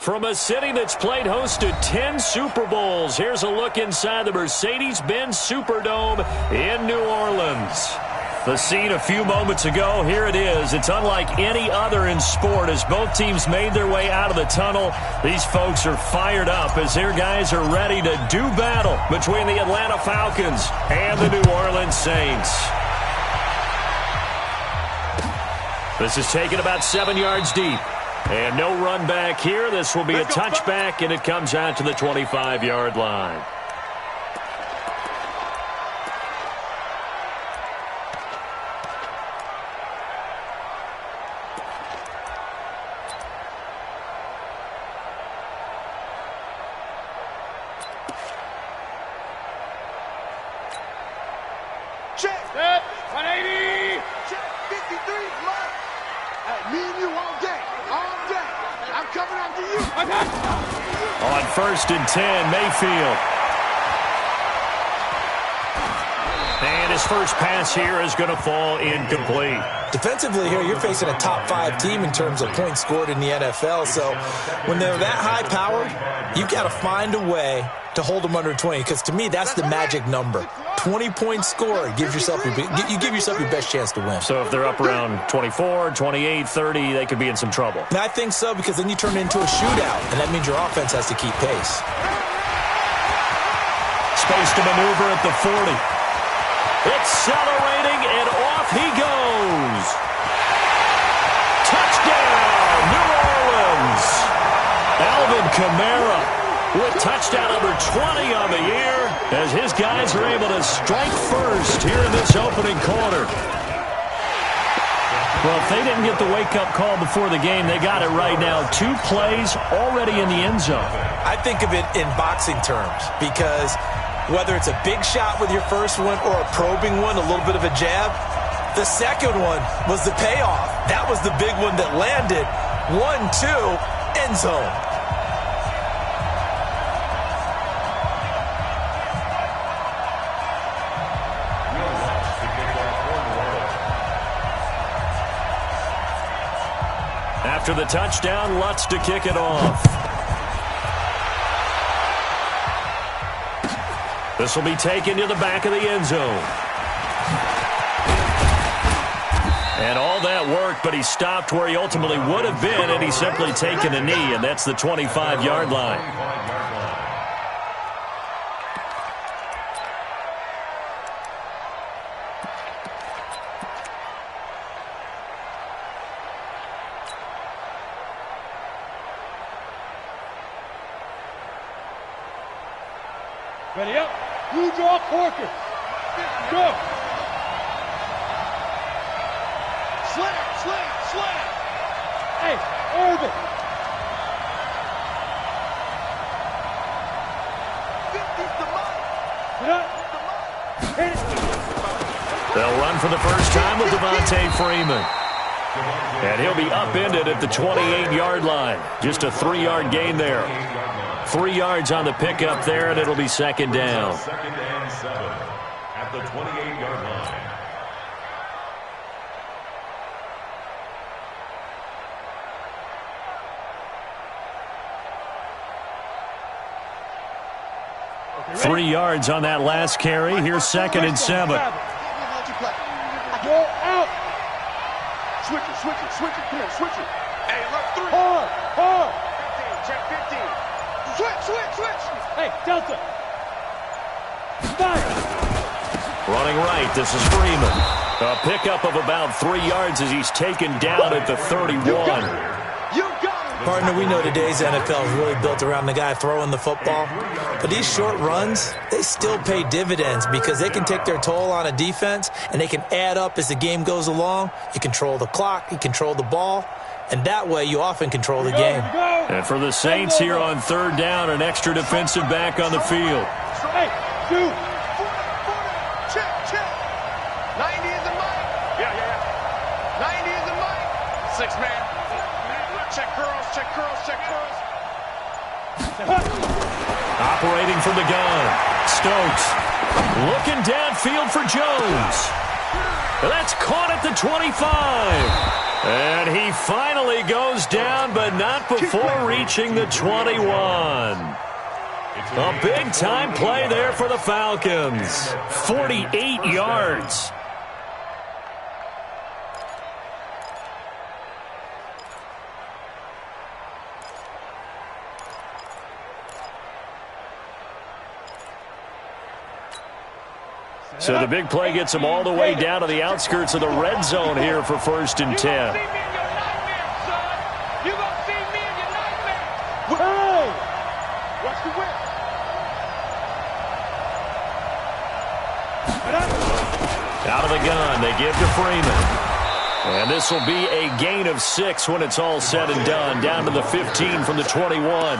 From a city that's played host to 10 Super Bowls, here's a look inside the Mercedes-Benz Superdome in New Orleans. The scene a few moments ago, here it is. It's unlike any other in sport as both teams made their way out of the tunnel. These folks are fired up as their guys are ready to do battle between the Atlanta Falcons and the New Orleans Saints. This is taken about 7 yards deep. And no run back here. This will be a touchback, and it comes out to the 25-yard line. Check. Set. 180. Check. 53. Mark. Hey, me and you all day. All day. I'm coming after you. On 1st and 10, Mayfield. And his first pass here is going to fall incomplete. Defensively here, you're facing a top 5 team in terms of points scored in the NFL. So when they're that high-powered, you've got to find a way to hold them under 20. Because to me, that's the magic number. 20 points scored. You give yourself your best chance to win. So if they're up around 24, 28, 30, they could be in some trouble. And I think so, because then you turn it into a shootout, and that means your offense has to keep pace. Space to maneuver at the 40. Accelerating, and off he goes. Touchdown, New Orleans. Alvin Kamara with touchdown number 20 on the year as his guys are able to strike first here in this opening quarter. Well, if they didn't get the wake-up call before the game, they got it right now. 2 plays already in the end zone. I think of it in boxing terms, because whether it's a big shot with your first one or a probing one, a little bit of a jab, the second one was the payoff. That was the big one that landed. 1-2, end zone. After the touchdown, Lutz to kick it off. This will be taken to the back of the end zone. And all that work, but he stopped where he ultimately would have been, and he's simply taken a knee, and that's the 25-yard line. Ready up. You draw Corker. Go. Slam. Hey, Irvin. 50's the money. Hit it. They'll run for the first time with Devontae Freeman. And he'll be upended at the 28-yard line. Just a 3-yard gain there. 3 yards on the pickup there, and it'll be second down. Second and 7 at the 28-yard line. Okay, 3 yards on that last carry. Here's second and 7. Go out. Switch it. Come here, switch it. Hey, look, 3. Hard. 15, check 15. Switch. Hey, Delta. Fire. Running right, this is Freeman. A pickup of about 3 yards as he's taken down at the 31. You got it. Partner, we know today's NFL is really built around the guy throwing the football. But these short runs, they still pay dividends because they can take their toll on a defense, and they can add up as the game goes along. You control the clock, you control the ball, and that way you often control the game. And for the Saints here on 3rd down, an extra defensive back on the field. Hey, dude. Check. 90 is the mic. Yeah. 90 is the mic. 6 man. Check curls. Operating from the gun. Stokes looking downfield for Jones. That's caught at the 25. And he finally goes down, but not before reaching the 21. A big-time play there for the Falcons. 48 yards. So the big play gets him all the way down to the outskirts of the red zone here for 1st and 10. Out of the gun, they give to Freeman. And this will be a gain of 6 when it's all said and done, down to the 15 from the 21.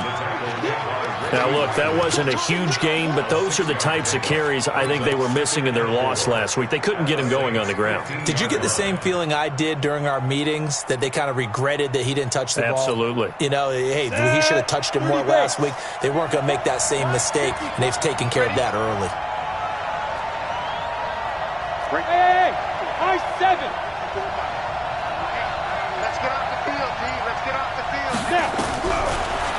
Now, look, that wasn't a huge gain, but those are the types of carries I think they were missing in their loss last week. They couldn't get him going on the ground. Did you get the same feeling I did during our meetings, that they kind of regretted that he didn't touch the ball? Absolutely. You know, hey, he should have touched it more last week. They weren't going to make that same mistake, and they've taken care of that early. Hey, high 7. Let's get off the field, D. Let's get off the field. Now.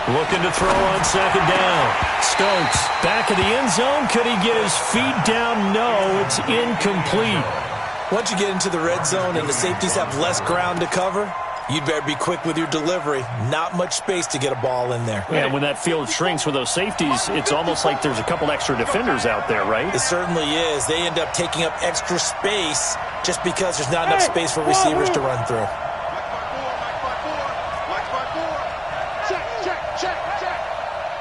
Looking to throw on 2nd down. Stokes back of the end zone. Could he get his feet down? No, it's incomplete. Once you get into the red zone and the safeties have less ground to cover, you'd better be quick with your delivery. Not much space to get a ball in there. And when that field shrinks with those safeties, it's almost like there's a couple extra defenders out there, right? It certainly is. They end up taking up extra space just because there's not enough space for receivers to run through. Check.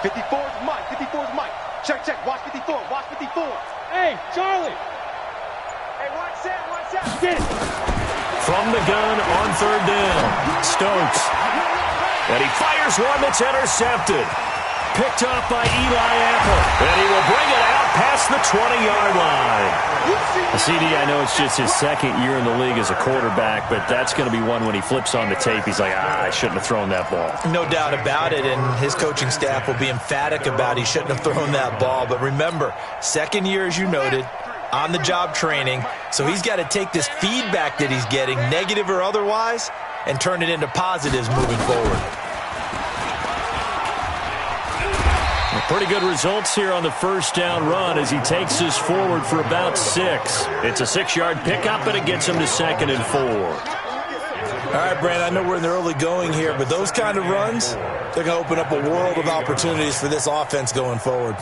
54 is Mike. 54 is Mike. Check. Watch 54. Watch 54. Hey, Charlie. Hey, watch that. Get it. From the gun on 3rd down. Stokes. And he fires one that's intercepted. Picked off by Eli Apple. And he will bring it out past the 20-yard line. CD, I know it's just his 2nd year in the league as a quarterback, but that's going to be one when he flips on the tape. He's like, I shouldn't have thrown that ball. No doubt about it, and his coaching staff will be emphatic about he shouldn't have thrown that ball. But remember, 2nd year, as you noted, on-the-job training, so he's got to take this feedback that he's getting, negative or otherwise, and turn it into positives moving forward. Pretty good results here on the 1st down run as he takes us forward for about 6. It's a 6-yard pickup, and it gets him to 2nd and 4. All right, Brand, I know we're in the early going here, but those kind of runs, they're going to open up a world of opportunities for this offense going forward.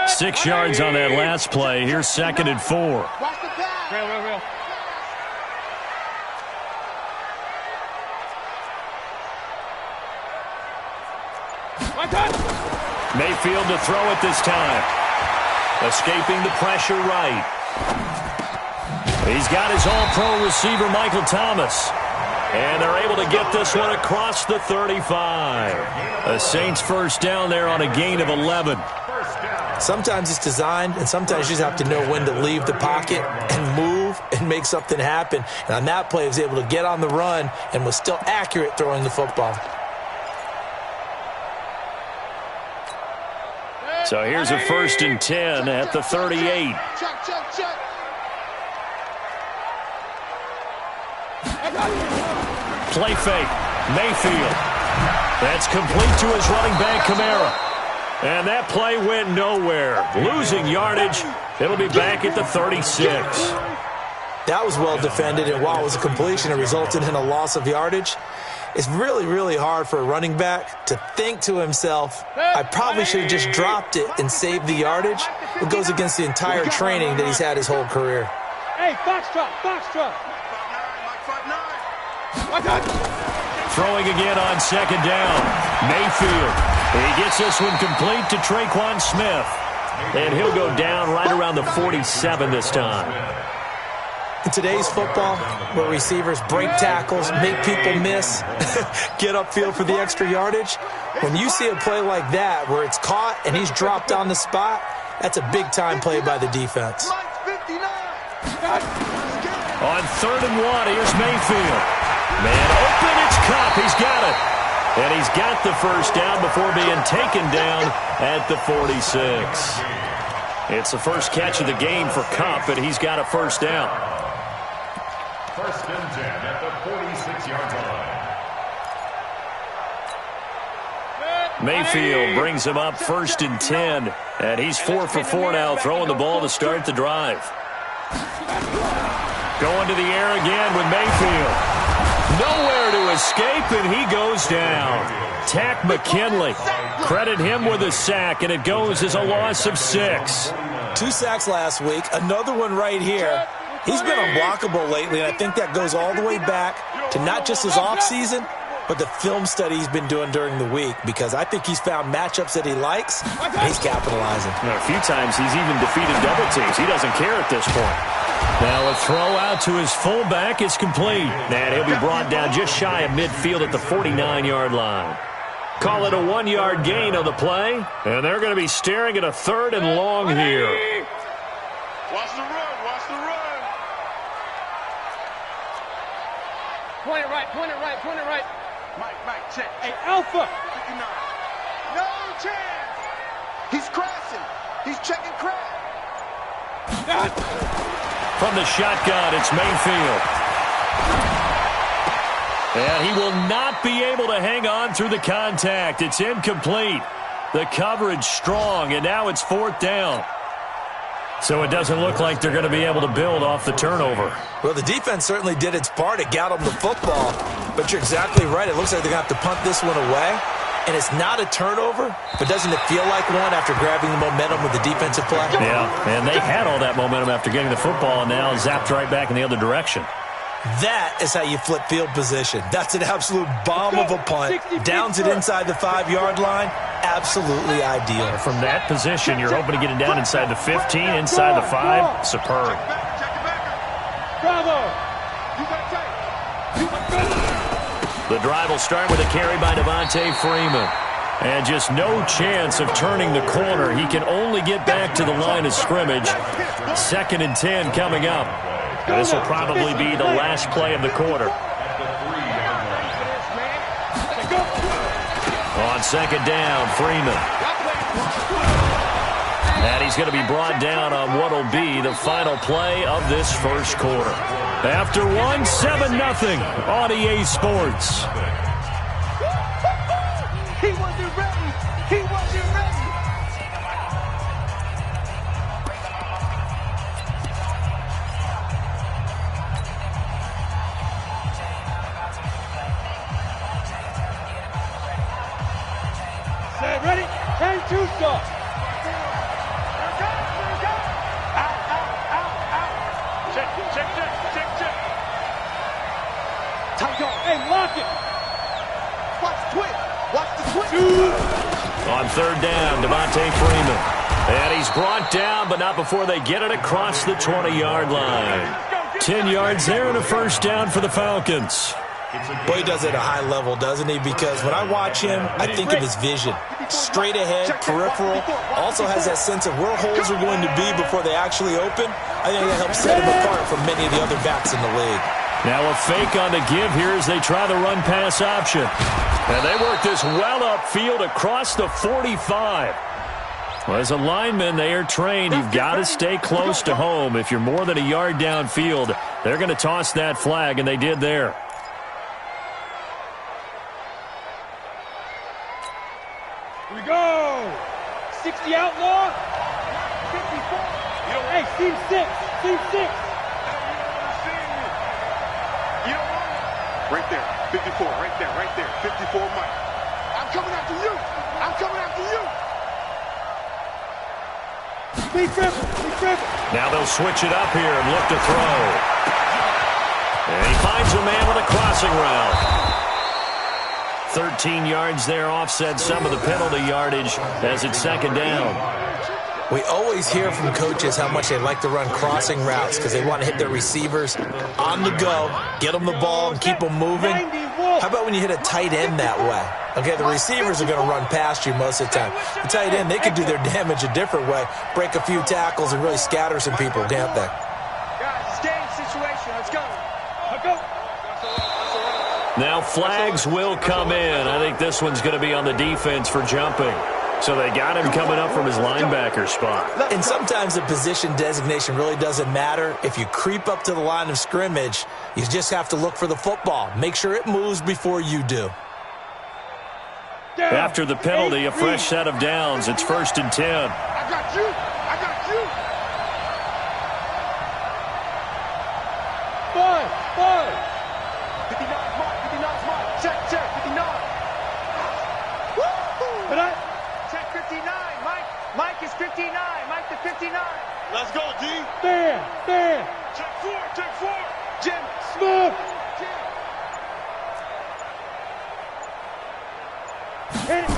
6 yards on that last play. Here's 2nd and 4. Watch the pass. Real. Mayfield to throw it this time. Escaping the pressure right. He's got his all-pro receiver, Michael Thomas. And they're able to get this one across the 35. A Saints 1st down there on a gain of 11. Sometimes it's designed, and sometimes you just have to know when to leave the pocket and move and make something happen. And on that play, he was able to get on the run and was still accurate throwing the football. So here's a 1st and 10 at the 38. Check. Play fake. Mayfield. That's complete to his running back, Kamara. And that play went nowhere. Losing yardage. It'll be back at the 36. That was well defended, and while it was a completion, it resulted in a loss of yardage. It's really, really hard for a running back to think to himself, I probably should have just dropped it and saved the yardage. It goes against the entire training that he's had his whole career. Hey, foxtrot. Throwing again on 2nd down. Mayfield. He gets this one complete to Traquan Smith. And he'll go down right around the 47 this time. In today's football, where receivers break tackles, make people miss, get upfield for the extra yardage, when you see a play like that where it's caught and he's dropped on the spot, that's a big-time play by the defense. On 3rd and 1, here's Mayfield. Man open, it's Cup. He's got it. And he's got the 1st down before being taken down at the 46. It's the first catch of the game for Kupp, and he's got a first down. First and 10 at the 46-yard line. Mayfield brings him up first and 10, and he's 4 for 4 now, throwing the ball to start the drive. Going to the air again with Mayfield. Nowhere to escape, and he goes down. Tack McKinley. Credit him with a sack, and it goes as a loss of 6. 2 sacks last week, another one right here. He's been unblockable lately, and I think that goes all the way back to not just his offseason, but the film study he's been doing during the week, because I think he's found matchups that he likes, and he's capitalizing. A few times he's even defeated double teams. He doesn't care at this point. Now a throw out to his fullback is complete, and he'll be brought down just shy of midfield at the 49-yard line. Call it a 1-yard gain on the play, and they're going to be staring at a 3rd and long here. Watch the run, watch the run. Point it right, point it right, point it right. Mike, check. Hey, Alpha. 59. No chance. He's crashing. He's checking crash. From the shotgun, it's Mayfield. And he will not be able to hang on through the contact. It's incomplete. The coverage strong, and now it's 4th down. So it doesn't look like they're going to be able to build off the turnover. Well, the defense certainly did its part. It got them the football. But you're exactly right. It looks like they're going to have to punt this one away. And it's not a turnover, but doesn't it feel like one after grabbing the momentum with the defensive play? Yeah, and they had all that momentum after getting the football, and now zapped right back in the other direction. That is how you flip field position. That's an absolute bomb of a punt. Downs it inside the 5-yard line. Absolutely ideal. From that position, you're hoping to get it down inside the 15, inside the 5. Superb. Bravo. The drive will start with a carry by Devontae Freeman. And just no chance of turning the corner. He can only get back to the line of scrimmage. 2nd and 10 coming up. And this will probably be the last play of the quarter. On 2nd down, Freeman. And he's going to be brought down on what will be the final play of this first quarter. After one, 7-0 on EA Sports. He wasn't ready. He wasn't ready. Set, ready? 10-2 stop. Hey, lock it! Watch the twist! Watch the twist! On 3rd down, Devontae Freeman. And he's brought down, but not before they get it across the 20-yard line. 10 yards there and a first down for the Falcons. Boy, he does it at a high level, doesn't he? Because when I watch him, I think of his vision. Straight ahead, peripheral. Also has that sense of where holes are going to be before they actually open. I think that helps set him apart from many of the other backs in the league. Now a fake on the give here as they try the run-pass option. And they work this well upfield across the 45. Well, as a lineman, they are trained. You've got to stay close to home. If you're more than a yard downfield, they're going to toss that flag, and they did there. Here we go! 60 outlaw. 54. Hey, seam 6. Seam 6. Right there, 54, right there, 54 Mike. I'm coming after you. I'm coming after you. Be careful. Now they'll switch it up here and look to throw. And he finds a man with a crossing route. 13 yards there, offset some of the penalty yardage as it's 2nd down. We always hear from coaches how much they like to run crossing routes because they want to hit their receivers on the go, get them the ball, and keep them moving. How about when you hit a tight end that way? Okay, the receivers are going to run past you most of the time. The tight end, they can do their damage a different way, break a few tackles, and really scatter some people, can't they? Guys, it's game situation. Let's go. Let's go. Now flags will come in. I think this one's going to be on the defense for jumping. So they got him coming up from his linebacker spot. And sometimes the position designation really doesn't matter. If you creep up to the line of scrimmage, you just have to look for the football. Make sure it moves before you do. After the penalty, a fresh set of downs. It's 1st and 10. I got you. I got you. 5. 59's Mike. 59's Mike. Check. 59. Woo-hoo. Check 59. Mike is 59. Mike the 59. Let's go, D. Stand. Check 4. Jim. Smooth. Hit it.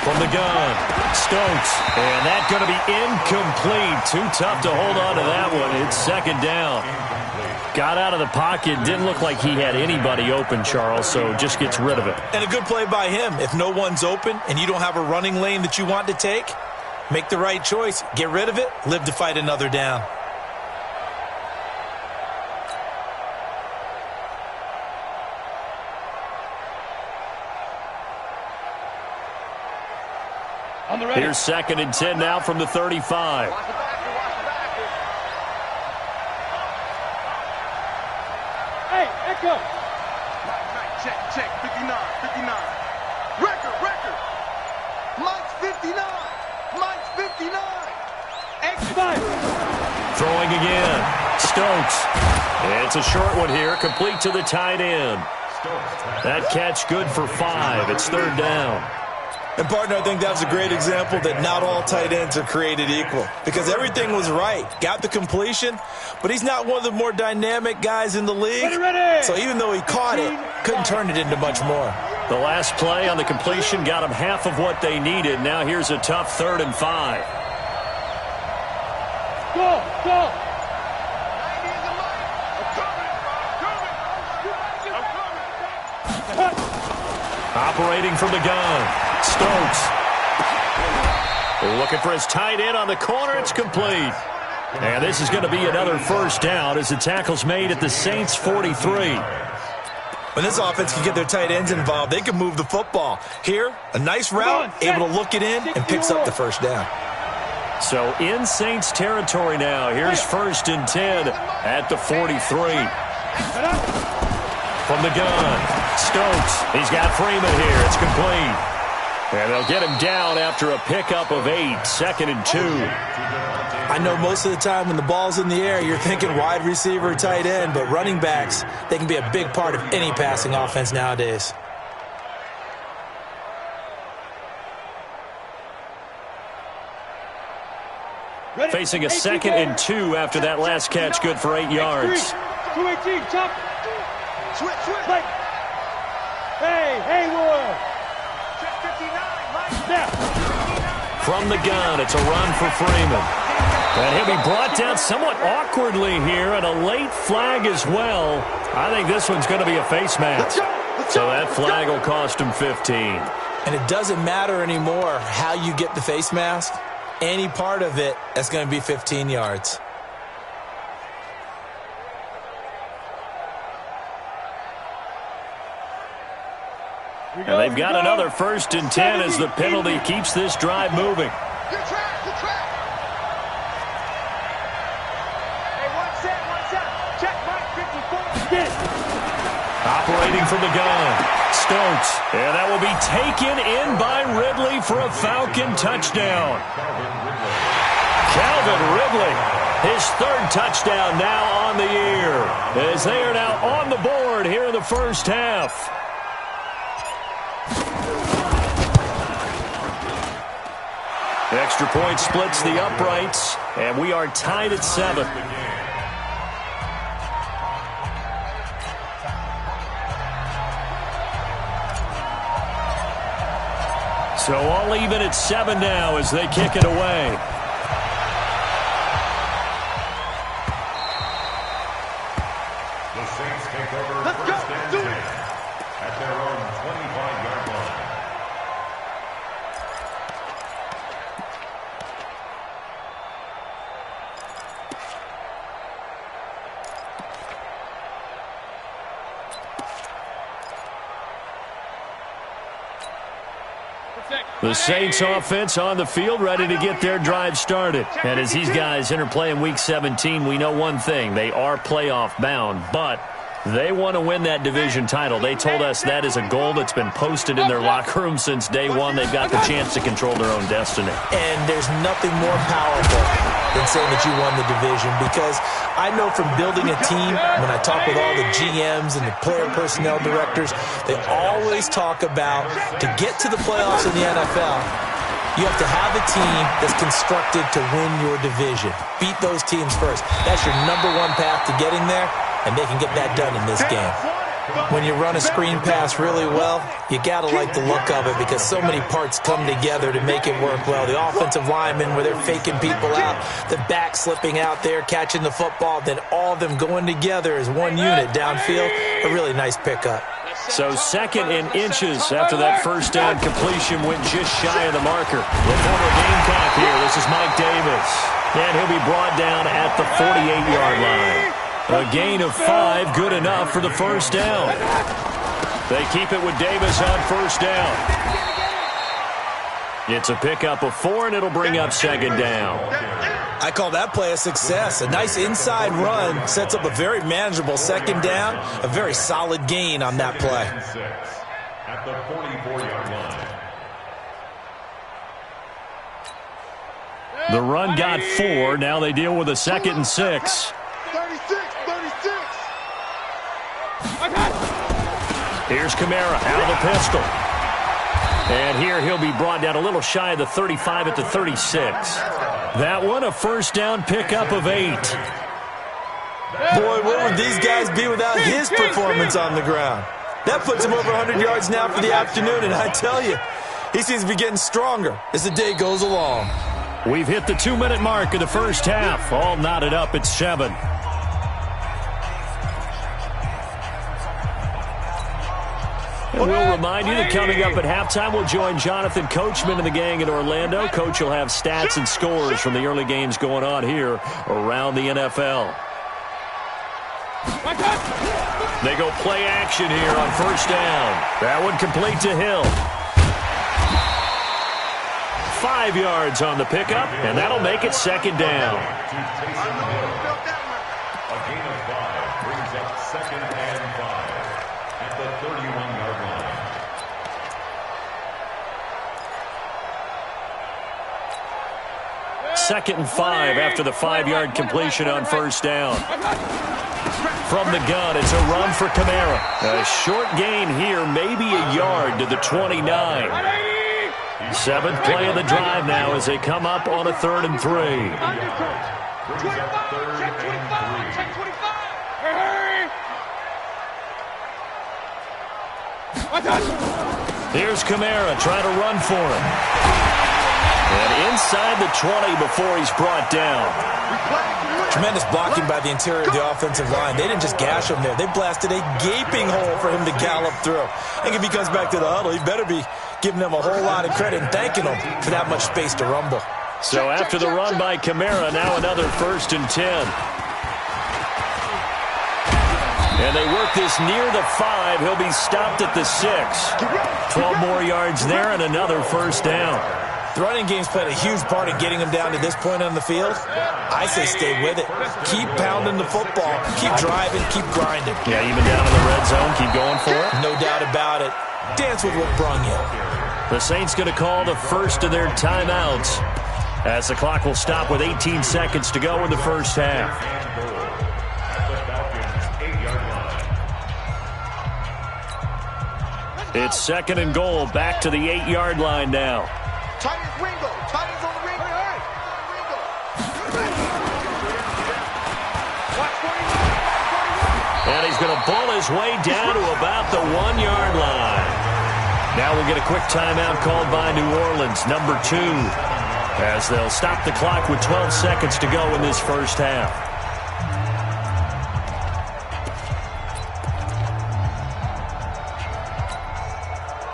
From the gun, Stokes. And that's going to be incomplete. Too tough to hold on to that one. It's 2nd down. Got out of the pocket. Didn't look like he had anybody open, Charles, so just gets rid of it. And a good play by him. If no one's open and you don't have a running lane that you want to take, make the right choice. Get rid of it. Live to fight another down. On the ready. Here's 2nd and 10 now from the 35. Watch the backer. Hey, Echo. Right. Check. 59. Record. Mike's 59. Five. Throwing again. Stokes. It's a short one here, complete to the tight end. That catch good for 5. It's 3rd down. And, partner, I think that was a great example that not all tight ends are created equal because everything was right. Got the completion, but he's not one of the more dynamic guys in the league. Ready. So even though he caught it, couldn't turn it into much more. The last play on the completion got them half of what they needed. Now here's a tough 3rd and 5. Go. 90 is a Mike. I'm coming. Operating from the gun. Stokes. Looking for his tight end on the corner. It's complete. And this is going to be another 1st down as the tackle's made at the Saints' 43. When this offense can get their tight ends involved, they can move the football. Here, a nice route, able to look it in, and picks up the 1st down. So in Saints territory now. Here's 1st and 10 at the 43. From the gun, Stokes. He's got Freeman here. It's complete. And they'll get him down after a pickup of 8. 2nd and 2. I know most of the time when the ball's in the air, you're thinking wide receiver, tight end, but running backs, they can be a big part of any passing offense nowadays. Facing a 2nd and 2 after that last catch, good for 8 yards. 218, chop. Switch. Play. Hey, Will. Check 59. Mike. Snap. From the gun, it's a run for Freeman. And he'll be brought down somewhat awkwardly here, and a late flag as well. I think this one's going to be a face mask. So that flag will cost him 15. And it doesn't matter anymore how you get the face mask. Any part of it, that's going to be 15 yards. And they've got another 1st and 10 as the penalty keeps this drive moving. Good track. Hey, one set. Check Mike 54. Get. Operating from the gun, Stokes. And that will be taken in by Ridley for a Falcon touchdown. Calvin Ridley, his 3rd touchdown now on the year, as they are now on the board here in the 1st half. The extra point splits the uprights, and we are tied at 7. So all even at 7 now as they kick it away. The Saints take over Let's go. 1st and Do 10 it. at their own 25-yard line. The Saints offense on the field, ready to get their drive started. And as these guys interplay in Week 17, we know one thing. They are playoff bound, but they want to win that division title. They told us that is a goal that's been posted in their locker room since day one. They've got the chance to control their own destiny. And there's nothing more powerful than saying that you won the division, because I know from building a team, when I talk with all the GMs and the player personnel directors, they always talk about, to get to the playoffs in the NFL, you have to have a team that's constructed to win your division. Beat those teams first. That's your number one path to getting there, and they can get that done in this game. When you run a screen pass really well, you got to like the look of it, because so many parts come together to make it work well. The offensive linemen, where they're faking people out, the back slipping out there, catching the football, then all of them going together as one unit downfield. A really nice pickup. So 2nd and inches after that first down completion, went just shy of the marker. The former Gamecock here. This is Mike Davis. And he'll be brought down at the 48-yard line. A gain of 5, good enough for the first down. They keep it with Davis on first down. It's a pickup of 4, and it'll bring up 2nd down. I call that play a success. A nice inside run sets up a very manageable 2nd down. A very solid gain on that play. At the 44-yard line. The run got 4. Now they deal with a 2nd and 6. 36. Here's Kamara out of the pistol. And here he'll be brought down a little shy of the 35 at the 36. That one a first down pickup of 8. Boy, where would these guys be without his performance on the ground? That puts him over 100 yards now for the afternoon, and I tell you, he seems to be getting stronger as the day goes along. We've hit the 2-minute mark of the first half. All knotted up at 7. And we'll remind you that coming up at halftime, we'll join Jonathan Coachman and the gang in Orlando. Coach will have stats and scores from the early games going on here around the NFL. They go play action here on first down. That one complete to Hill. 5 yards on the pickup, and that'll make it 2nd down. A gain of 5 brings up 2nd and 5 at the 31-yard line. Second and 5 after the 5-yard completion on first down. From the gun, it's a run for Kamara. A short gain here, maybe a yard to the 29. 7th play of the drive now as they come up on a 3rd and 3. Here's Kamara trying to run for him. And inside the 20 before he's brought down. Tremendous blocking by the interior of the offensive line. They didn't just gash him there. They blasted a gaping hole for him to gallop through. I think if he comes back to the huddle, he better be giving them a whole lot of credit and thanking them for that much space to rumble. So after the run by Kamara, now another 1st and 10. And they work this near the 5. He'll be stopped at the 6. 12 more yards there and another first down. The running game's played a huge part in getting him down to this point on the field. I say stay with it. Keep pounding the football. Keep driving. Keep grinding. Yeah, even down in the red zone, keep going for it. No doubt about it. Dance with what brung you. The Saints going to call the first of their timeouts as the clock will stop with 18 seconds to go in the first half. It's 2nd and goal, back to the 8-yard line now. Titans Ringo. Titans on the Ringo. And he's going to ball his way down to about the 1-yard line. Now we'll get a quick timeout called by New Orleans, number 2, as they'll stop the clock with 12 seconds to go in this first half.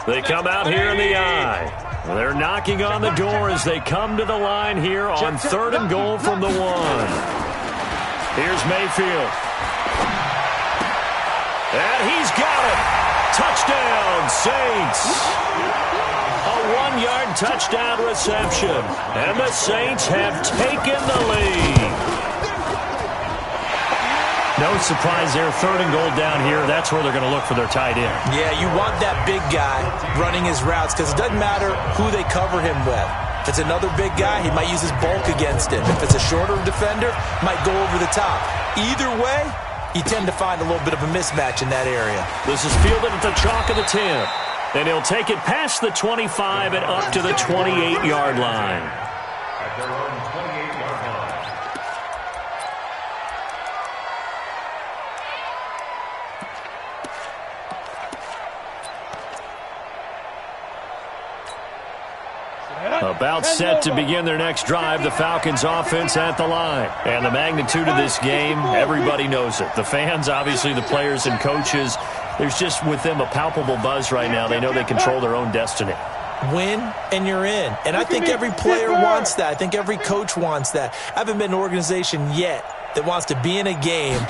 They come out here in the eye. They're knocking on the door as they come to the line here on 3rd and goal from the 1. Here's Mayfield. And he's got it. Touchdown, Saints. A 1-yard touchdown reception. And the Saints have taken the lead. No surprise there. 3rd and goal down here. That's where they're going to look for their tight end. Yeah, you want that big guy running his routes because it doesn't matter who they cover him with. If it's another big guy, he might use his bulk against him. If it's a shorter defender, might go over the top. Either way, you tend to find a little bit of a mismatch in that area. This is fielded at the chalk of the 10. And he'll take it past the 25 and up to the 28-yard line. At their own 28-yard line. About set to begin their next drive, the Falcons offense at the line. And the magnitude of this game, everybody knows it. The fans, obviously the players and coaches, there's just with them a palpable buzz right now. They know they control their own destiny. Win and you're in. And I think every player wants that. I think every coach wants that. I haven't been in an organization yet that wants to be in a game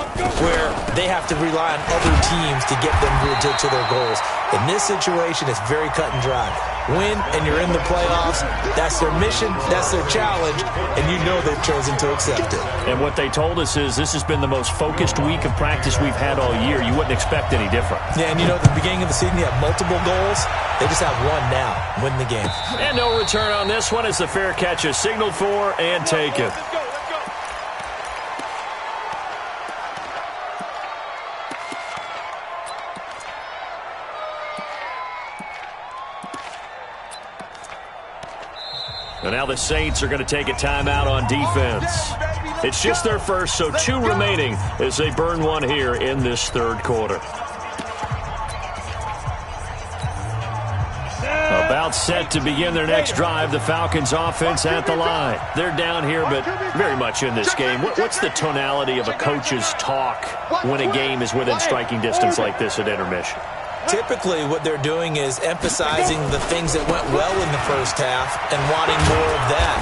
where they have to rely on other teams to get them to their goals. In this situation, it's very cut and dry. Win, and you're in the playoffs. That's their mission. That's their challenge. And you know they've chosen to accept it. And what they told us is this has been the most focused week of practice we've had all year. You wouldn't expect any different. Yeah, and you know, at the beginning of the season, you have multiple goals. They just have one now. Win the game. And no return on this one as the fair catch is signaled for and taken. And now the Saints are going to take a timeout on defense. It's just their first, so 2 remaining as they burn one here in this 3rd quarter. About set to begin their next drive, the Falcons offense at the line. They're down here, but very much in this game. What's the tonality of a coach's talk when a game is within striking distance like this at intermission? Typically, what they're doing is emphasizing the things that went well in the first half and wanting more of that.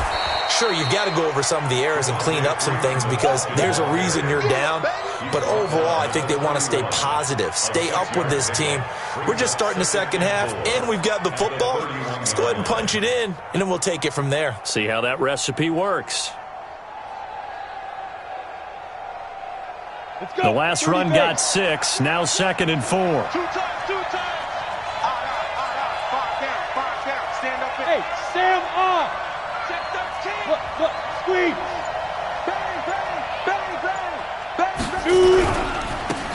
Sure, you've got to go over some of the errors and clean up some things because there's a reason you're down. But overall, I think they want to stay positive, stay up with this team. We're just starting the second half, and we've got the football. Let's go ahead and punch it in, and then we'll take it from there. See how that recipe works. The last run got 6, now 2nd and 4. 2 times. Fire down. Stand up. Hey, Sam off. Check 13. Look, squeeze. Bang.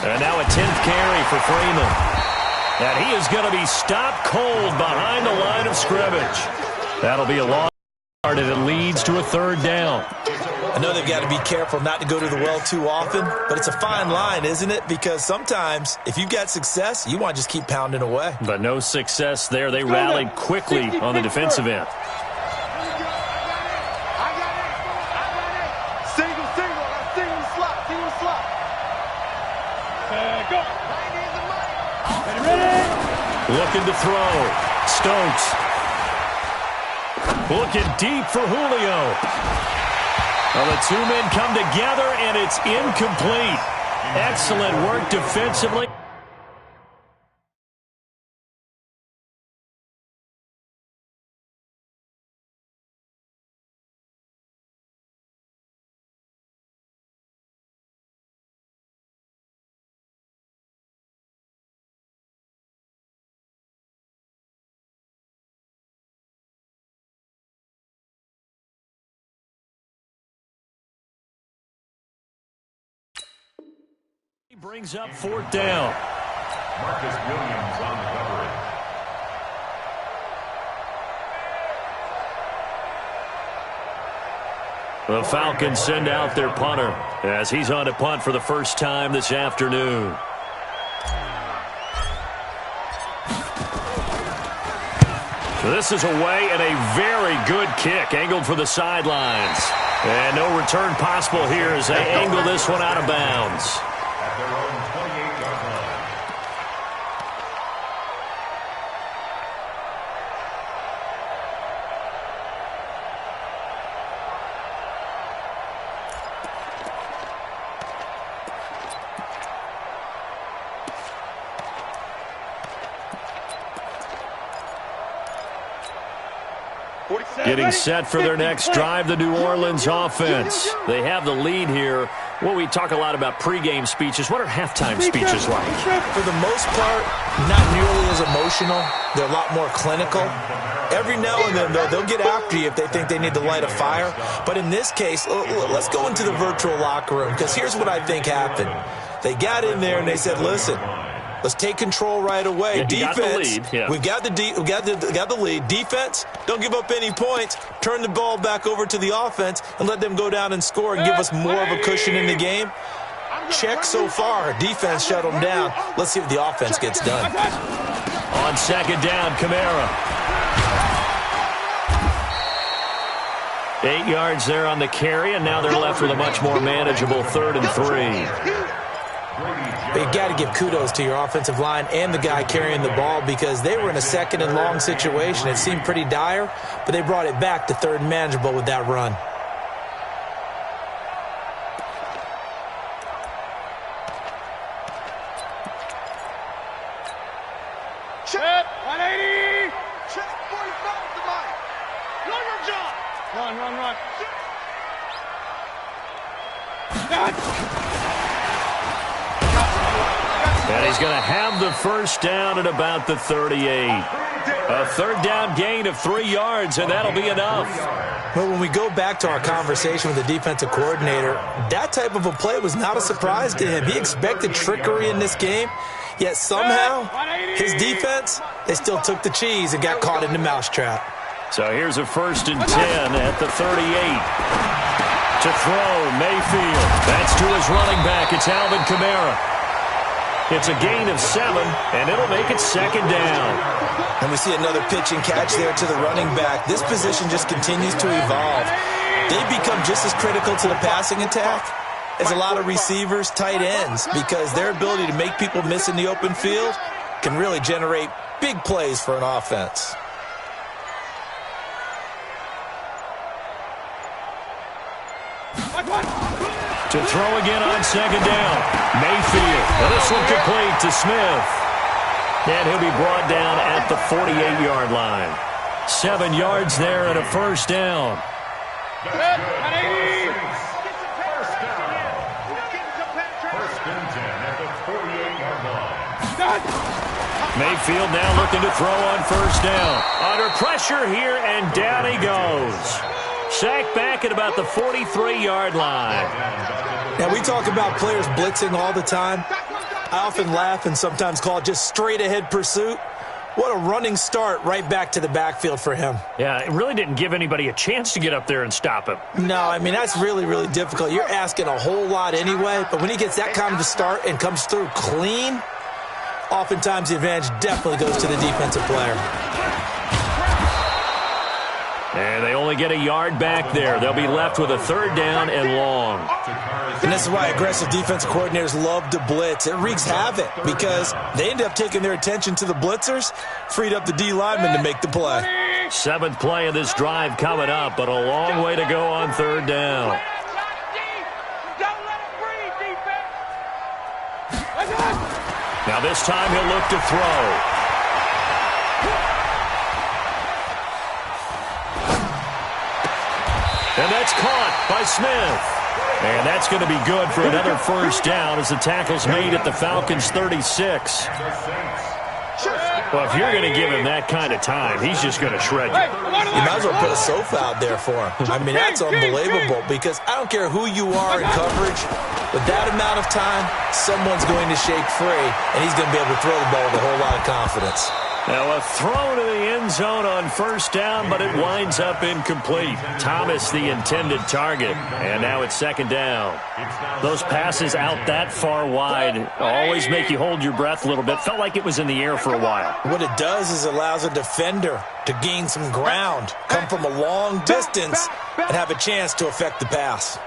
And now a 10th carry for Freeman. And he is going to be stopped cold behind the line of scrimmage. That'll be a long yard, and it leads to a 3rd down. I know they've got to be careful not to go to the well too often, but it's a fine line, isn't it? Because sometimes, if you've got success, you want to just keep pounding away. But no success there. They rallied quickly on the defensive end. I got it. Single. Single slot. Go. Ready? Looking to throw. Stokes. Looking deep for Julio. Well, the 2 men come together, and it's incomplete. Excellent work defensively. He brings up 4th down. Marcus Williams on the coverage. The Falcons send out their punter as he's on to punt for the first time this afternoon. This is away and a very good kick angled for the sidelines. And no return possible here as they angle this one out of bounds. At their own 28-yard line. Getting set for their next drive, the New Orleans offense. They have the lead here. Well, we talk a lot about pregame speeches. What are halftime speeches like? For the most part, not nearly as emotional. They're a lot more clinical. Every now and then, though, they'll get after you if they think they need to light a fire. But in this case, let's go into the virtual locker room, because here's what I think happened. They got in there and they said, listen, let's take control right away. Yeah, Defense, we've got the lead. Defense, don't give up any points. Turn the ball back over to the offense and let them go down and score and give us more of a cushion in the game. Check so far. Defense shut them down. Let's see if the offense gets done. On second down, Kamara. 8 yards there on the carry, and now they're left with a much more manageable 3rd and 3. But you got to give kudos to your offensive line and the guy carrying the ball, because they were in a 2nd and long situation. It seemed pretty dire, but they brought it back to 3rd and manageable with that run. Check 180. Check 45 to Mike. Run your job. Run. And he's going to have the first down at about the 38. A 3rd down gain of 3 yards, and that'll be enough. Well, when we go back to our conversation with the defensive coordinator, that type of a play was not a surprise to him. He expected trickery in this game, yet somehow his defense, they still took the cheese and got caught in the mousetrap. So here's a 1st and 10 at the 38. To throw, Mayfield. That's to his running back. It's Alvin Kamara. It's a gain of 7, and it'll make it 2nd down. And we see another pitch and catch there to the running back. This position just continues to evolve. They become just as critical to the passing attack as a lot of receivers, tight ends, because their ability to make people miss in the open field can really generate big plays for an offense. To throw again on 2nd down. Mayfield. And this one complete to Smith. And he'll be brought down at the 48-yard line. 7 yards there and a 1st down. First and 10 at the 48-yard line. Mayfield now looking to throw on 1st down. Under pressure here, and down he goes. Sacked back at about the 43-yard line. Now, we talk about players blitzing all the time. I often laugh and sometimes call it just straight-ahead pursuit. What a running start right back to the backfield for him. Yeah, it really didn't give anybody a chance to get up there and stop him. No, I mean, that's really, really difficult. You're asking a whole lot anyway, but when he gets that kind of a start and comes through clean, oftentimes the advantage definitely goes to the defensive player. And they only get a yard back there. They'll be left with a 3rd down and long. And this is why aggressive defensive coordinators love to blitz. It wreaks havoc because they end up taking their attention to the blitzers, freed up the D lineman to make the play. 7th play of this drive coming up, but a long way to go on 3rd down. Now this time he'll look to throw. And that's caught by Smith. And that's going to be good for another 1st down as the tackle's made at the Falcons' 36. Well, if you're going to give him that kind of time, he's just going to shred you. You might as well put a sofa out there for him. I mean, that's unbelievable because I don't care who you are in coverage. With that amount of time, someone's going to shake free, and he's going to be able to throw the ball with a whole lot of confidence. Now a throw to the end zone on 1st down, but it winds up incomplete. Thomas the intended target, and now it's 2nd down. Those passes out that far wide always make you hold your breath a little bit. Felt like it was in the air for a while. What it does is allows a defender to gain some ground, come from a long distance, and have a chance to affect the pass.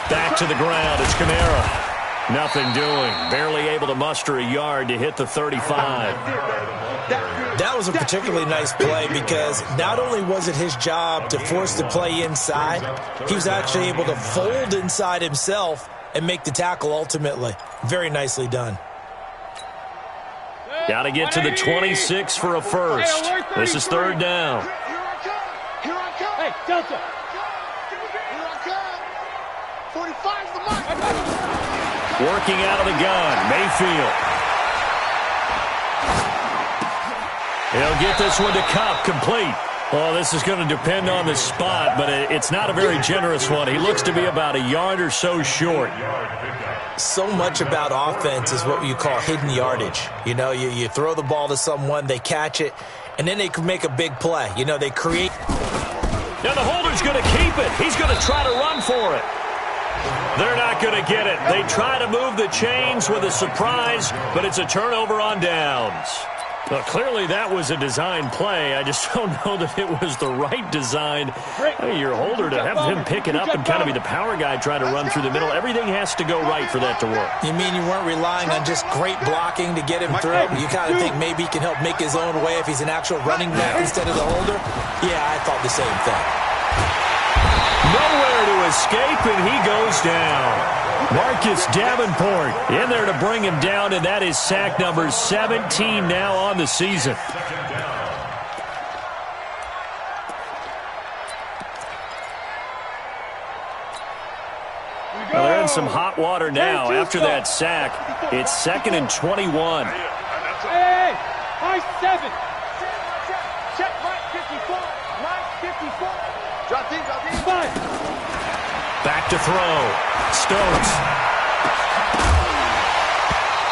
Back to the ground, it's Kamara. Nothing doing. Barely able to muster a yard to hit the 35. That was a particularly nice play because not only was it his job to force the play inside, he was actually able to fold inside himself and make the tackle ultimately. Very nicely done. Got to get to the 26 for a first. This is third down. Here I come. Here I come. Hey, Delta. Here I come. 45's the mark. Working out of the gun, Mayfield. He'll get this one to Cup, complete. Well, this is going to depend on the spot, but it's not a very generous one. He looks to be about a yard or so short. So much about offense is what you call hidden yardage. You know, you throw the ball to someone, they catch it, and then they can make a big play. You know, they create. Now the holder's going to keep it. He's going to try to run for it. They're not going to get it. They try to move the chains with a surprise, but it's a turnover on downs. Well, clearly that was a design play. I just don't know that it was the right design. I mean, your holder, to have him pick it up and kind of be the power guy trying to run through the middle, everything has to go right for that to work. You mean you weren't relying on just great blocking to get him through? You kind of think maybe he can help make his own way if he's an actual running back instead of the holder? Yeah, I thought the same thing. Nowhere to escape, and he goes down. Marcus Davenport in there to bring him down, and that is sack number 17 now on the season. Well, they're in some hot water now after that sack. It's 2nd and 21. Hey, high 7. Check Mike 54. Mike 54. Drop deep, drop deep. 5. Back to throw. Stokes.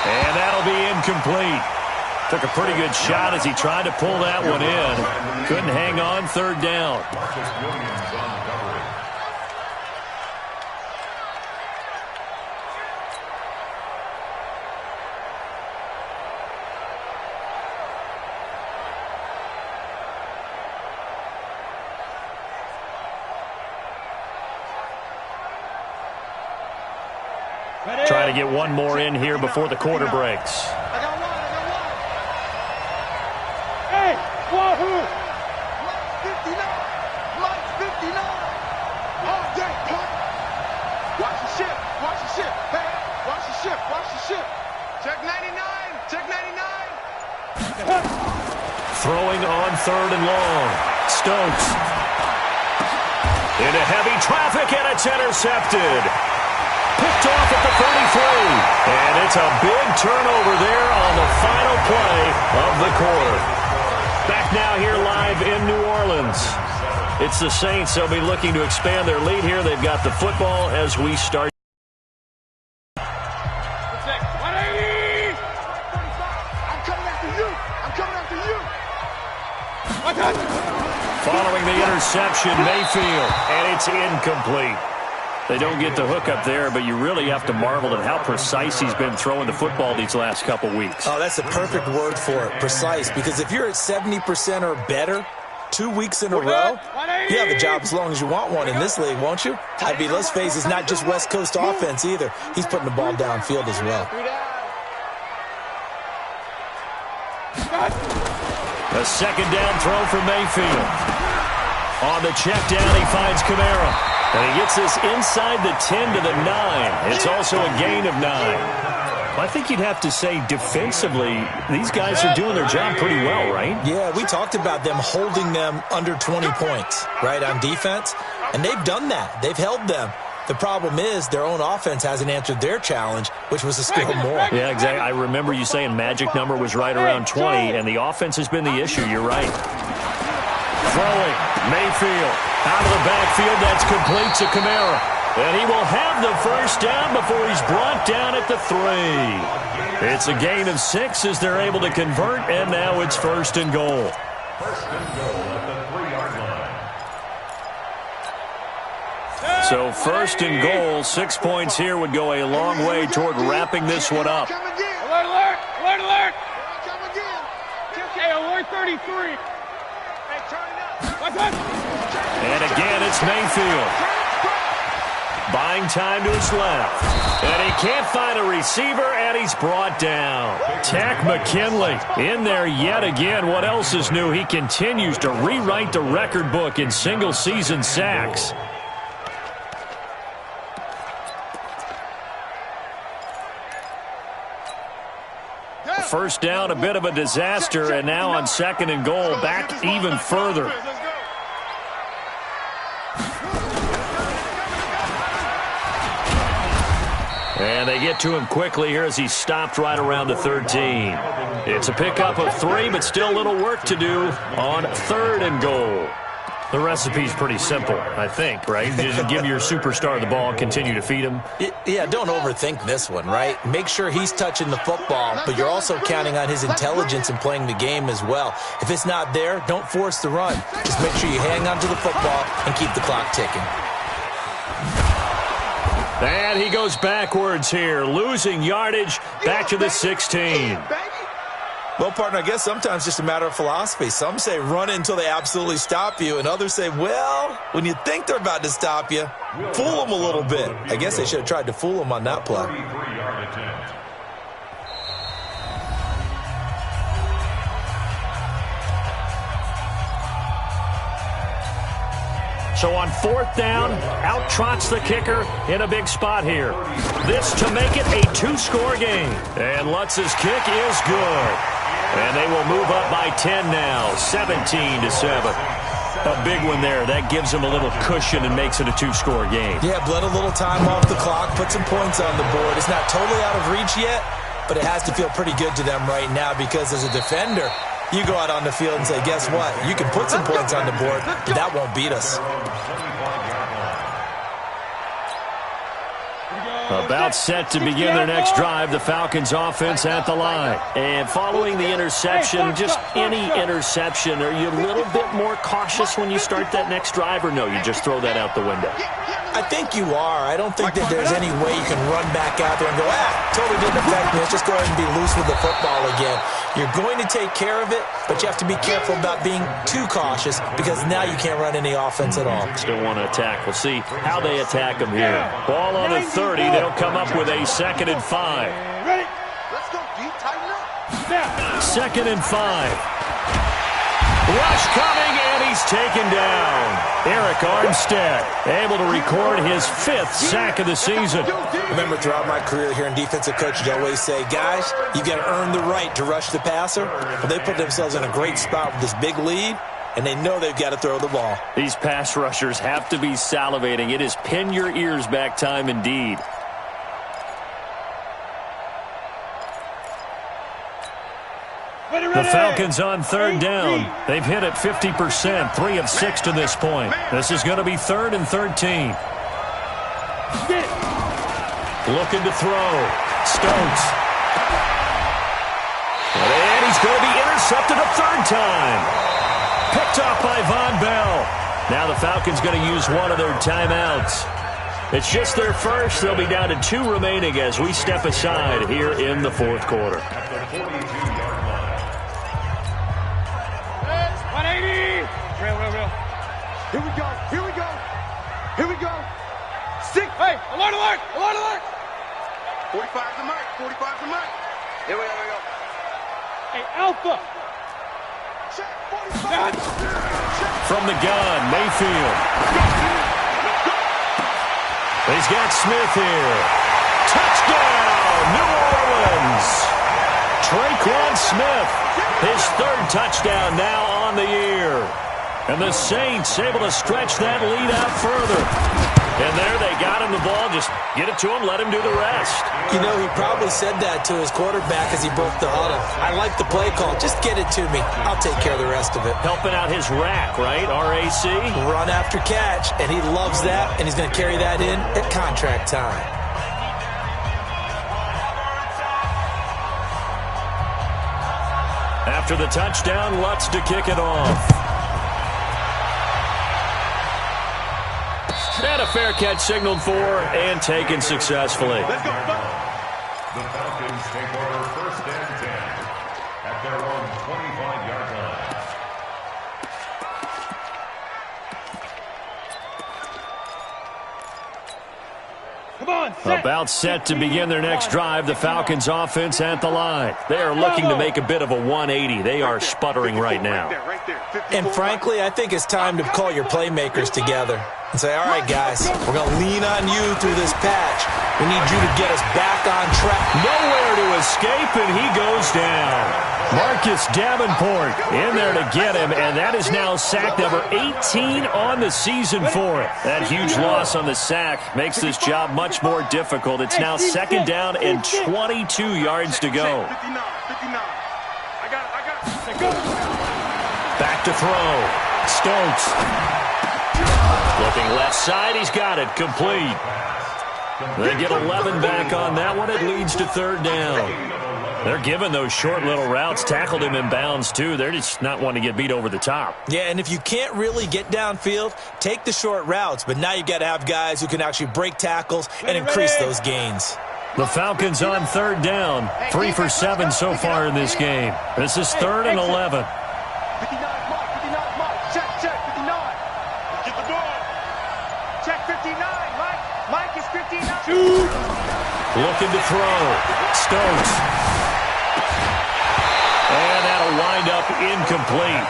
And that'll be incomplete. Took a pretty good shot as he tried to pull that one in. Couldn't hang on, third down. Try to get one more in here before the quarter breaks. I got one. Hey, Wahoo! Mike's 59. All day, punt. Watch the ship. Watch the ship. Hey, watch the ship. Watch the ship. Check 99. Check 99. Throwing on third and long. Stokes. Into heavy traffic, and it's intercepted. Picked off at the 33. And it's a big turnover there on the final play of the quarter. Back now here live in New Orleans. It's the Saints. They'll be looking to expand their lead here. They've got the football as we start. 180. I'm coming after you. I'm coming after you. Following the interception, Mayfield. And it's incomplete. They don't get the hook up there, but you really have to marvel at how precise he's been throwing the football these last couple weeks. Oh, that's the perfect word for it, precise, because if you're at 70% or better 2 weeks in a row, you have a job as long as you want one in this league, won't you? I mean, let's face it, it's not just West Coast offense either. He's putting the ball downfield as well. A second down throw for Mayfield. On the check down, he finds Kamara. And he gets this inside the 10 to the 9. It's also a gain of 9. I think you'd have to say defensively, these guys are doing their job pretty well, right? Yeah, we talked about them holding them under 20 points, right, on defense. And they've done that. They've held them. The problem is their own offense hasn't answered their challenge, which was to score more. Yeah, exactly. I remember you saying magic number was right around 20, and the offense has been the issue. You're right. Throwing, Mayfield, out of the backfield, that's complete to Kamara. And he will have the first down before he's brought down at the 3. It's a gain of 6 as they're able to convert, and now it's first and goal. First and goal at the 3-yard line. So first and goal, 6 points here would go a long way toward wrapping this one up. Come again. Alert, alert, alert, alert. Come again. Okay, alert 33. And again, it's Mayfield. Buying time to his left. And he can't find a receiver, and he's brought down. Tack McKinley in there yet again. What else is new? He continues to rewrite the record book in single-season sacks. First down, a bit of a disaster, and now on 2nd and goal, back even further. And they get to him quickly here as he stopped right around the 13. It's a pickup of 3, but still a little work to do on 3rd and goal. The recipe's pretty simple, I think, right? Just give your superstar the ball and continue to feed him. Yeah, don't overthink this one, right? Make sure he's touching the football, but you're also counting on his intelligence in playing the game as well. If it's not there, don't force the run. Just make sure you hang on to the football and keep the clock ticking. And he goes backwards here, losing yardage back to the 16. Well, partner, I guess sometimes it's just a matter of philosophy. Some say run until they absolutely stop you, and others say, well, when you think they're about to stop you, fool them a little bit. I guess they should have tried to fool them on that play. So on 4th down, out trots the kicker in a big spot here. This to make it a 2-score game. And Lutz's kick is good. And they will move up by 10 now, 17-7. A big one there. That gives them a little cushion and makes it a 2-score game. Yeah, bled a little time off the clock, put some points on the board. It's not totally out of reach yet, but it has to feel pretty good to them right now because as a defender, you go out on the field and say, guess what? You can put some points on the board, but that won't beat us. About set to begin their next drive, the Falcons offense at the line. And following the interception, just any interception, are you a little bit more cautious when you start that next drive, or no, you just throw that out the window? I think you are. I don't think that there's any way you can run back out there and go, totally didn't affect me. Let's just go ahead and be loose with the football again. You're going to take care of it, but you have to be careful about being too cautious because now you can't run any offense at all. Still want to attack. We'll see how they attack them here. Ball on the 30. They'll come up with a 2nd and 5. Ready? Let's go, D. Tighten up. 2nd and 5. Rush coming, and he's taken down. Eric Armstead able to record his 5th sack of the season. Remember, throughout my career here in defensive coaching, I always say, guys, you've got to earn the right to rush the passer. Well, they put themselves in a great spot with this big lead, and they know they've got to throw the ball. These pass rushers have to be salivating. It is pin your ears back time indeed. The Falcons on 3rd down. They've hit it 50%, 3 of 6 to this point. This is going to be 3rd and 13. Looking to throw. Stokes. And he's going to be intercepted a 3rd time. Picked off by Von Bell. Now the Falcons going to use one of their timeouts. It's just their first. They'll be down to 2 remaining as we step aside here in the 4th quarter. 180! Real. Here we go. Here we go. 6. Hey, alert! 45 to Mike. Here we go. Hey, Alpha! Check, 45. From the gun, Mayfield. He's got Smith here. Touchdown, New Orleans. Traquan Smith, his 3rd touchdown now on the year. And the Saints able to stretch that lead out further. And there they got him the ball. Just get it to him, let him do the rest. You know, he probably said that to his quarterback as he broke the huddle. I like the play call. Just get it to me. I'll take care of the rest of it. Helping out his rack, right? RAC. Run after catch, and he loves that, and he's going to carry that in at contract time. After the touchdown, Lutz to kick it off. And a fair catch signaled for and taken successfully. The Falcons take over 1st and 10 at their own 25-yard line. Come on, set. About set to begin their next drive, the Falcons offense at the line. They are looking to make a bit of a 180. They are sputtering right now. Right there. And frankly, I think it's time to call your playmakers together. and say, all right, guys, we're going to lean on you through this patch. We need you to get us back on track. Nowhere to escape, and he goes down. Marcus Davenport in there to get him, and that is now sack number 18 on the season for it. That huge loss on the sack makes this job much more difficult. It's now second down and 22 yards to go. 59. I got it. Back to throw. Stokes. Looking left side. He's got it. Complete. They get 11 back on that one. It leads to third down. They're giving those short little routes. Tackled him in bounds, too. They're just not wanting to get beat over the top. Yeah, and if you can't really get downfield, take the short routes. But now you've got to have guys who can actually break tackles and increase those gains. The Falcons on third down. 3 for 7 so far in this game. This is third and 11. 59, Mike. Check, 59. Get the ball. Check 59, Mike. Mike is 59. Looking to throw. Stokes. And that'll wind up incomplete.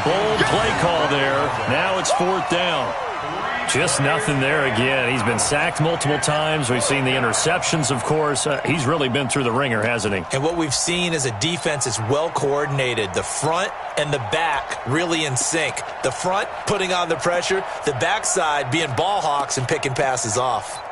Bold play call there. Now it's fourth down. Just nothing there again. He's been sacked multiple times. We've seen the interceptions, of course. He's really been through the ringer, hasn't he? And what we've seen is a defense that's well coordinated. The front and the back really in sync. The front putting on the pressure. The backside being ball hawks and picking passes off.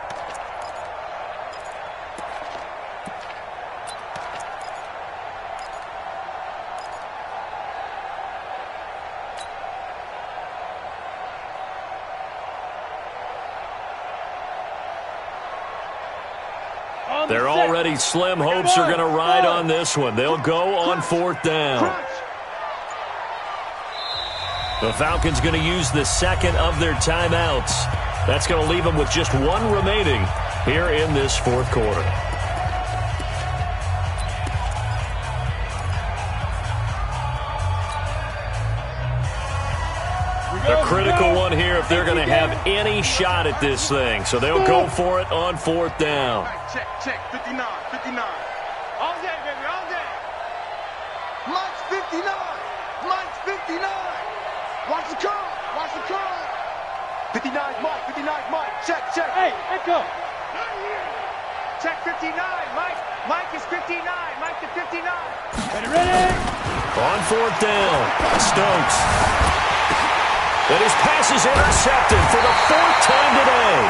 They're already slim hopes are going to ride on this one. They'll go on fourth down. The Falcons going to use the second of their timeouts. That's going to leave them with just one remaining here in this fourth quarter. The critical one here if they're going to have any shot at this thing. So they'll go for it on fourth down. Check, 59. All day, baby, all day. Mike's 59. Watch the curl. 59, Mike. Check. Hey, echo. Check 59, Mike. Mike is 59. Mike to 59. Ready? On fourth down, Stokes. And his pass is intercepted for the fourth time today.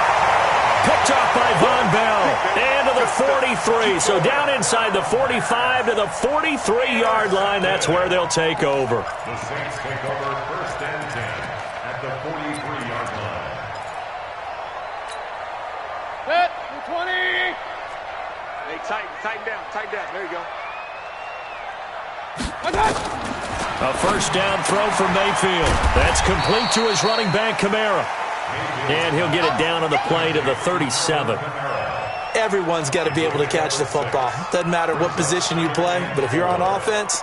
Picked off by Von Bell. And to the 43. So down inside the 45 to the 43-yard line. That's where they'll take over. The Saints take over first and 10 at the 43-yard line. Set, 20. Hey, tighten down. There you go. A first down throw from Mayfield. That's complete to his running back, Kamara. And he'll get it down on the play to the 37. Everyone's got to be able to catch the football. Doesn't matter what position you play, but if you're on offense,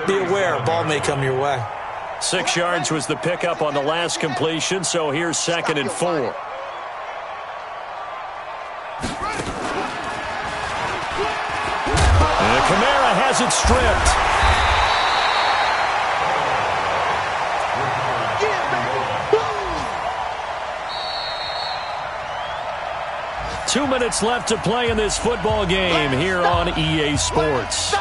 be aware a ball may come your way. 6 yards was the pickup on the last completion, so here's second and 4. And Kamara has it stripped. 2 minutes left to play in this football game here on EA Sports.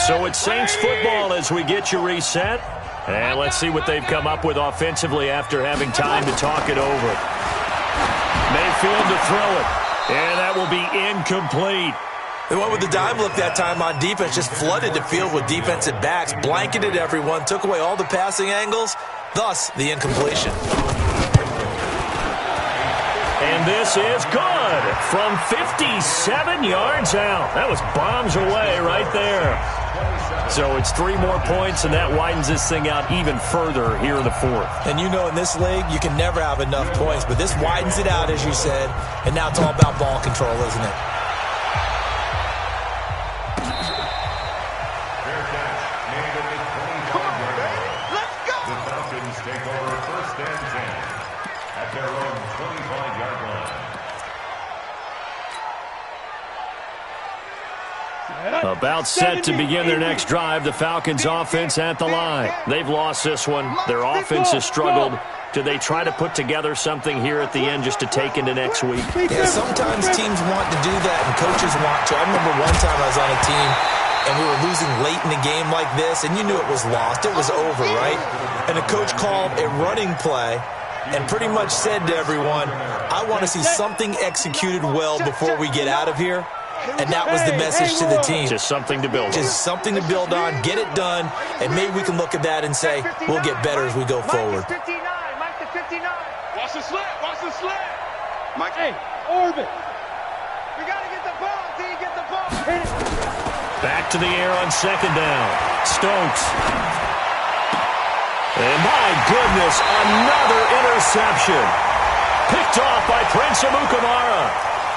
So it's Saints football as we get you reset. And let's see what they've come up with offensively after having time to talk it over. Mayfield to throw it. And that will be incomplete. They went with the dime look that time on defense, just flooded the field with defensive backs, blanketed everyone, took away all the passing angles, thus the incompletion. And this is good from 57 yards out. That was bombs away right there. So it's 3 more points, and that widens this thing out even further here in the fourth. And you know in this league, you can never have enough points, but this widens it out, as you said, and now it's all about ball control, isn't it? Take over first and 10 at their own 25-yard line. About set to begin their next drive, the Falcons offense at the line. They've lost this one. Their offense has struggled. Do they try to put together something here at the end just to take into next week? Yeah, sometimes teams want to do that and coaches want to. I remember one time I was on a team and we were losing late in the game like this, and you knew it was lost. It was over, right? And the coach called a running play and pretty much said to everyone, I want to see something executed well before we get out of here. And that was the message to the team. Just something to build on. Just something to build on, get it done, and maybe we can look at that and say, we'll get better as we go forward. Mike 59, Mike the 59. Watch the slip, watch the slip. Mike, Hey, orbit. We got to get the ball, D, get the ball. Back to the air on second down. Stokes. And my goodness, another interception. Picked off by Prince Amukamara.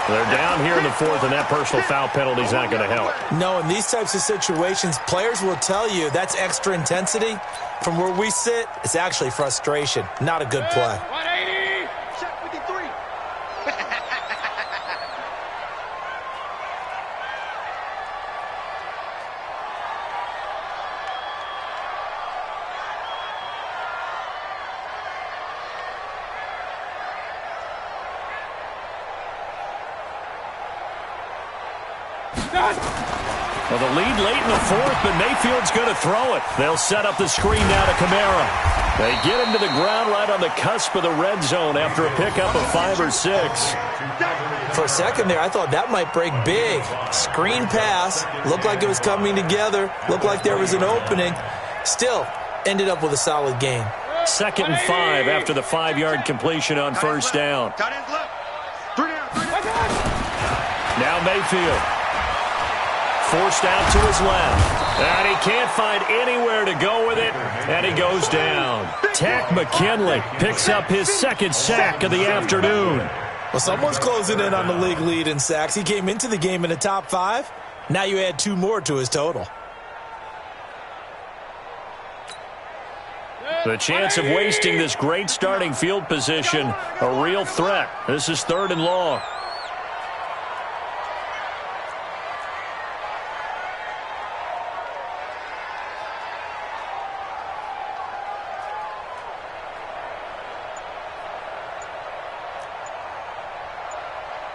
They're down here in the fourth, and that personal foul penalty is not going to help. No, in these types of situations, players will tell you that's extra intensity. From where we sit, it's actually frustration. Not a good play. 180. Check 53. Well, the lead late in the fourth, but Mayfield's going to throw it. They'll set up the screen now to Kamara. They get him to the ground right on the cusp of the red zone after a pickup of 5 or 6. For a second there, I thought that might break big. Screen pass. Looked like it was coming together. Looked like there was an opening. Still, ended up with a solid game. 2nd and 5 after the 5-yard completion on first down. tight end left. 3 down, 3 down. Now Mayfield. Forced out to his left. And he can't find anywhere to go with it. And he goes down. Tack McKinley picks up his 2nd sack of the afternoon. Well, someone's closing in on the league lead in sacks. He came into the game in the top 5. Now you add 2 more to his total. The chance of wasting this great starting field position, a real threat. This is 3rd and long.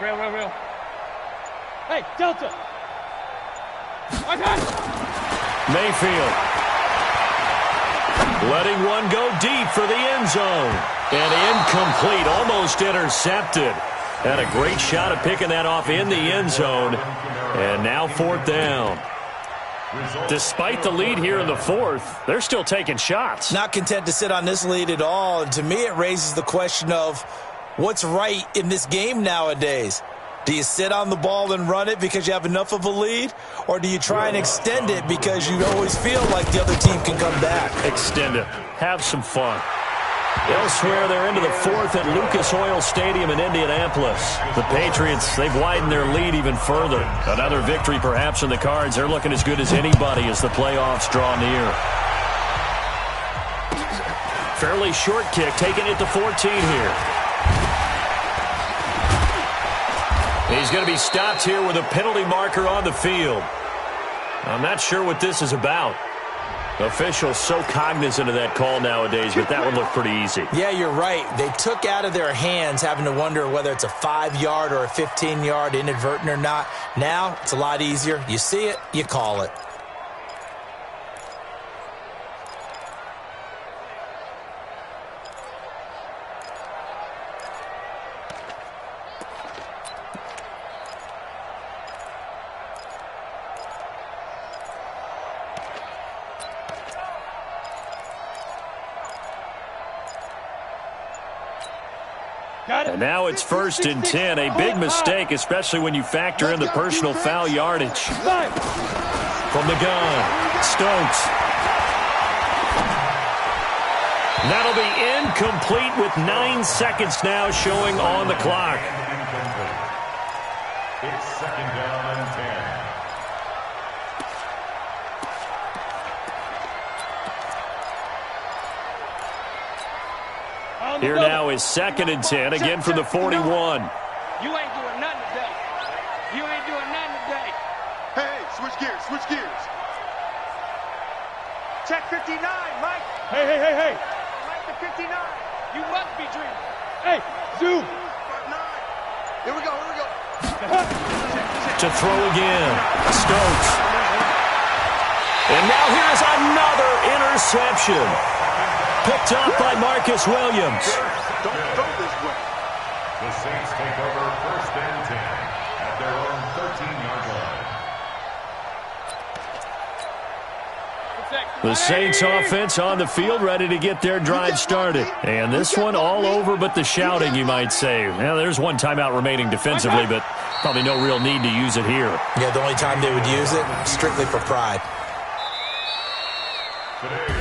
Real. Hey, Delta. Mayfield. Letting one go deep for the end zone. And incomplete, almost intercepted. Had a great shot at picking that off in the end zone. And now 4th down. Despite the lead here in the 4th, they're still taking shots. Not content to sit on this lead at all. And to me, it raises the question of what's right in this game nowadays. Do you sit on the ball and run it because you have enough of a lead? Or do you try and extend it because you always feel like the other team can come back? Extend it. Have some fun. Elsewhere, they're into the 4th at Lucas Oil Stadium in Indianapolis. The Patriots, they've widened their lead even further. Another victory perhaps in the cards. They're looking as good as anybody as the playoffs draw near. Fairly short kick, taking it to 14 here. He's going to be stopped here with a penalty marker on the field. I'm not sure what this is about. Officials so cognizant of that call nowadays, but that one looked pretty easy. Yeah, you're right. They took out of their hands having to wonder whether it's a 5-yard or a 15-yard inadvertent or not. Now, it's a lot easier. You see it, you call it. And now it's 1st and 10. A big mistake, especially when you factor in the personal foul yardage. From the gun, Stokes. That'll be incomplete with 9 seconds now showing on the clock. It's 2nd down and 10. Here now is 2nd and 10, again from the 41. You ain't doing nothing today. You ain't doing nothing today. Hey, Switch gears. Switch gears. Check 59, Mike. Hey. Mike to 59. You must be dreaming. Hey, zoom. 5-9. Here we go. To throw again. Stokes. And now here's another interception. Picked up by Marcus Williams. Don't throw this way. The Saints take over 1st and 10 at their own 13-yard line. The Saints offense on the field, ready to get their drive started. And this one all over but the shouting, you might say. Well, there's one timeout remaining defensively, but probably no real need to use it here. Yeah, the only time they would use it, strictly for pride.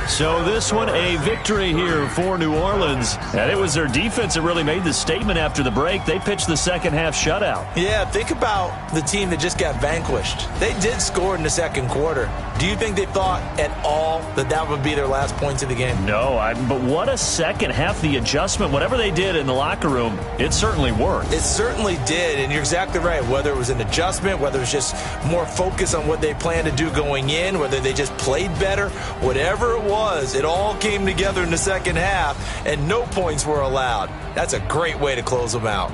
So this one a victory here for New Orleans. And it was their defense that really made the statement after the break. They pitched the second half shutout. Yeah, think about the team that just got vanquished. They did score in the second quarter. Do you think they thought at all that that would be their last points of the game? No, but what a second half. The adjustment, whatever they did in the locker room, it certainly worked. It certainly did, and you're exactly right. Whether it was an adjustment, whether it was just more focus on what they planned to do going in, whether they just played better, whatever it was, it all came together in the second half, and no points were allowed. That's a great way to close them out.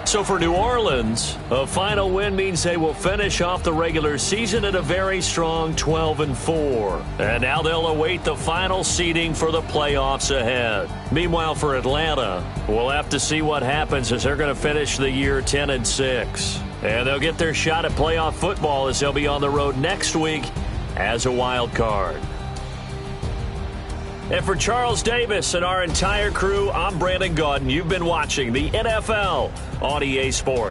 So for New Orleans, a final win means they will finish off the regular season at a very strong 12-4. And now they'll await the final seeding for the playoffs ahead. Meanwhile, for Atlanta, we'll have to see what happens as they're going to finish the year 10-6. And they'll get their shot at playoff football as they'll be on the road next week as a wild card. And for Charles Davis and our entire crew, I'm Brandon Gaudin. You've been watching the NFL on EA Sports.